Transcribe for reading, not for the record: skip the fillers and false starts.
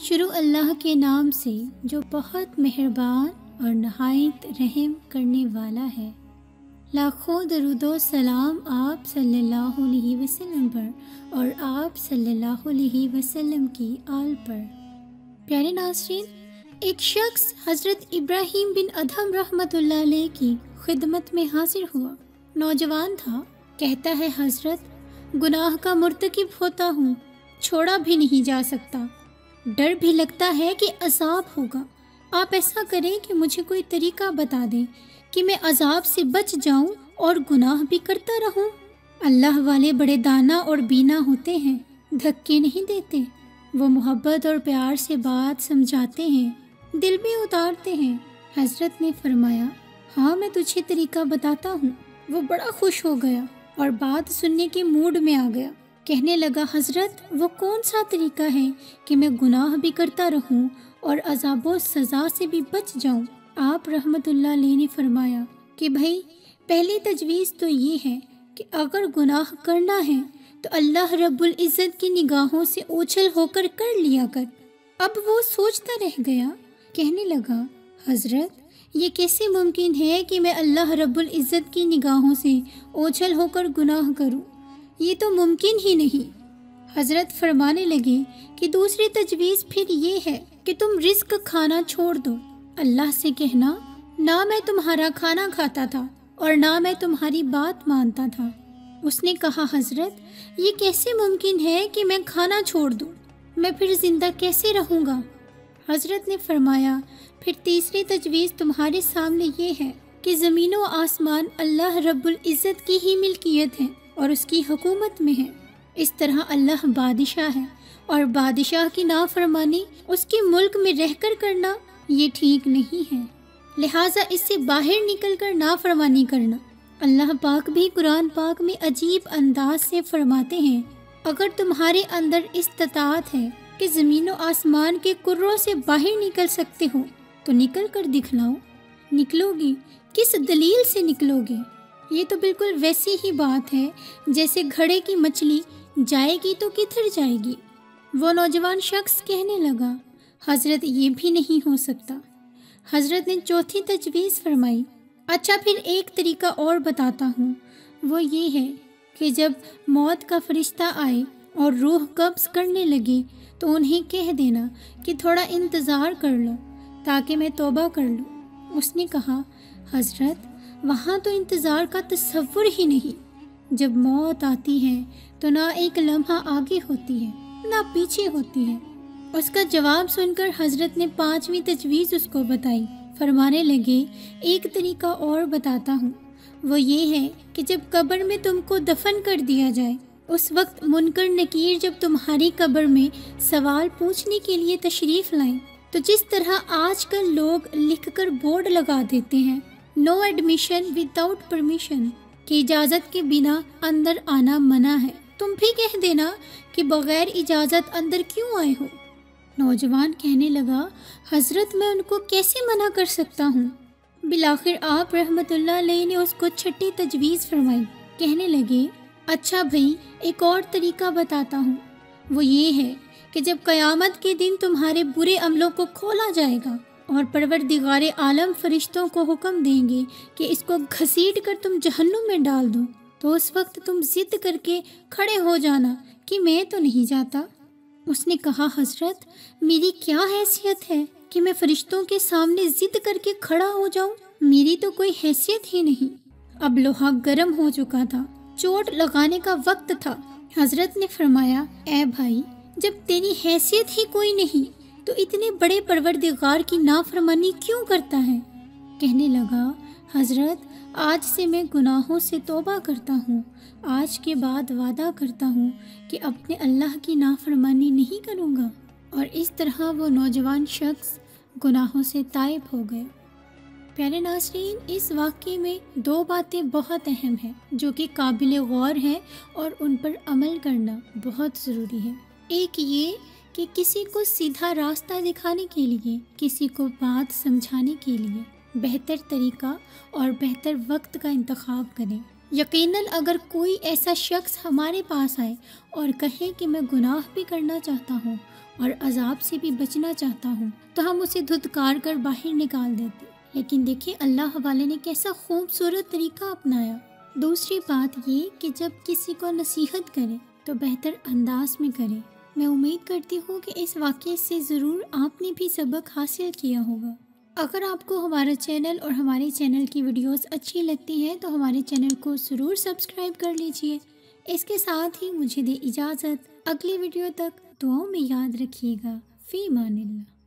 شروع اللہ کے نام سے جو بہت مہربان اور نہایت رحم کرنے والا ہے۔ لاکھوں درود و سلام آپ صلی اللہ علیہ وسلم پر اور آپ صلی اللہ علیہ وسلم کی آل پر۔ پیارے ناظرین، ایک شخص حضرت ابراہیم بن ادھم رحمۃ اللہ علیہ کی خدمت میں حاضر ہوا۔ نوجوان تھا، کہتا ہے حضرت گناہ کا مرتکب ہوتا ہوں، چھوڑا بھی نہیں جا سکتا، ڈر بھی لگتا ہے کہ عذاب ہوگا۔ آپ ایسا کریں کہ مجھے کوئی طریقہ بتا دیں کہ میں عذاب سے بچ جاؤں اور گناہ بھی کرتا رہوں۔ اللہ والے بڑے دانا اور بینا ہوتے ہیں، دھکے نہیں دیتے، وہ محبت اور پیار سے بات سمجھاتے ہیں، دل بھی اتارتے ہیں۔ حضرت نے فرمایا، ہاں میں تجھے طریقہ بتاتا ہوں۔ وہ بڑا خوش ہو گیا اور بات سننے کے موڈ میں آ گیا۔ کہنے لگا، حضرت وہ کون سا طریقہ ہے کہ میں گناہ بھی کرتا رہوں اور عذاب و سزا سے بھی بچ جاؤں؟ آپ رحمت اللہ علیہ نے فرمایا کہ بھائی پہلی تجویز تو یہ ہے کہ اگر گناہ کرنا ہے تو اللہ رب العزت کی نگاہوں سے اوجھل ہو کر کر لیا کر۔ اب وہ سوچتا رہ گیا، کہنے لگا، حضرت یہ کیسے ممکن ہے کہ میں اللہ رب العزت کی نگاہوں سے اوجھل ہو کر گناہ کروں؟ یہ تو ممکن ہی نہیں۔ حضرت فرمانے لگے کہ دوسری تجویز پھر یہ ہے کہ تم رزق کھانا چھوڑ دو، اللہ سے کہنا نہ میں تمہارا کھانا کھاتا تھا اور نہ میں تمہاری بات مانتا تھا۔ اس نے کہا، حضرت یہ کیسے ممکن ہے کہ میں کھانا چھوڑ دوں؟ میں پھر زندہ کیسے رہوں گا؟ حضرت نے فرمایا، پھر تیسری تجویز تمہارے سامنے یہ ہے کہ زمین و آسمان اللہ رب العزت کی ہی ملکیت ہے اور اس کی حکومت میں ہے۔ اس طرح اللہ بادشاہ ہے اور بادشاہ کی نافرمانی اس کے ملک میں رہ کر کرنا یہ ٹھیک نہیں ہے، لہٰذا اس سے باہر نکل کر نافرمانی کرنا۔ اللہ پاک بھی قرآن پاک میں عجیب انداز سے فرماتے ہیں، اگر تمہارے اندر استطاعت ہے کہ زمین و آسمان کے کروں سے باہر نکل سکتے ہو تو نکل کر دکھلاؤ۔ نکلو گے؟ کس دلیل سے نکلو گے؟ یہ تو بالکل ویسی ہی بات ہے جیسے گھڑے کی مچھلی جائے گی تو کدھر جائے گی؟ وہ نوجوان شخص کہنے لگا، حضرت یہ بھی نہیں ہو سکتا۔ حضرت نے چوتھی تجویز فرمائی، اچھا پھر ایک طریقہ اور بتاتا ہوں، وہ یہ ہے کہ جب موت کا فرشتہ آئے اور روح قبض کرنے لگے تو انہیں کہہ دینا کہ تھوڑا انتظار کر لو تاکہ میں توبہ کر لوں۔ اس نے کہا، حضرت وہاں تو انتظار کا تصور ہی نہیں، جب موت آتی ہے تو نہ ایک لمحہ آگے ہوتی ہے نہ پیچھے ہوتی ہے۔ اس کا جواب سن کر حضرت نے پانچویں تجویز اس کو بتائی۔ فرمانے لگے، ایک طریقہ اور بتاتا ہوں، وہ یہ ہے کہ جب قبر میں تم کو دفن کر دیا جائے، اس وقت منکر نکیر جب تمہاری قبر میں سوال پوچھنے کے لیے تشریف لائیں تو جس طرح آج کل لوگ لکھ کر بورڈ لگا دیتے ہیں، نو ایڈمیشن وداؤٹ پرمیشن، کہ اجازت کے بنا اندر آنا منع ہے، تم بھی کہہ دینا کہ بغیر اجازت اندر کیوں آئے ہو۔ نوجوان کہنے لگا، حضرت میں ان کو کیسے منع کر سکتا ہوں؟ بالآخر آپ رحمت اللہ علیہ نے اس کو چھٹی تجویز فرمائی۔ کہنے لگے، اچھا بھائی ایک اور طریقہ بتاتا ہوں، وہ یہ ہے کہ جب قیامت کے دن تمہارے برے عملوں کو کھولا جائے گا اور پروردگار عالم فرشتوں کو حکم دیں گے کہ اس کو گھسیٹ کر تم جہنم میں ڈال دو، تو اس وقت تم ضد کر کے کھڑے ہو جانا کہ میں تو نہیں جاتا۔ اس نے کہا، حضرت میری کیا حیثیت ہے کہ میں فرشتوں کے سامنے ضد کر کے کھڑا ہو جاؤں؟ میری تو کوئی حیثیت ہی نہیں۔ اب لوہا گرم ہو چکا تھا، چوٹ لگانے کا وقت تھا۔ حضرت نے فرمایا، اے بھائی جب تیری حیثیت ہی کوئی نہیں تو اتنے بڑے پروردگار کی نافرمانی کیوں کرتا ہے؟ کہنے لگا، حضرت آج سے میں گناہوں سے توبہ کرتا ہوں، آج کے بعد وعدہ کرتا ہوں کہ اپنے اللہ کی نافرمانی نہیں کروں گا۔ اور اس طرح وہ نوجوان شخص گناہوں سے تائب ہو گیا۔ پیارے ناظرین، اس واقعے میں دو باتیں بہت اہم ہیں جو کہ قابل غور ہیں اور ان پر عمل کرنا بہت ضروری ہے۔ ایک یہ کہ کسی کو سیدھا راستہ دکھانے کے لیے، کسی کو بات سمجھانے کے لیے بہتر طریقہ اور بہتر وقت کا انتخاب کریں۔ یقیناً اگر کوئی ایسا شخص ہمارے پاس آئے اور کہے کہ میں گناہ بھی کرنا چاہتا ہوں اور عذاب سے بھی بچنا چاہتا ہوں تو ہم اسے دھتکار کر باہر نکال دیتے۔ لیکن دیکھیں اللہ والے نے کیسا خوبصورت طریقہ اپنایا۔ دوسری بات یہ کہ جب کسی کو نصیحت کرے تو بہتر انداز میں کرے۔ میں امید کرتی ہوں کہ اس واقعے سے ضرور آپ نے بھی سبق حاصل کیا ہوگا۔ اگر آپ کو ہمارا چینل اور ہمارے چینل کی ویڈیوز اچھی لگتی ہیں تو ہمارے چینل کو ضرور سبسکرائب کر لیجئے۔ اس کے ساتھ ہی مجھے دے اجازت، اگلی ویڈیو تک دعاؤں میں یاد رکھیے گا۔ فی امان اللہ۔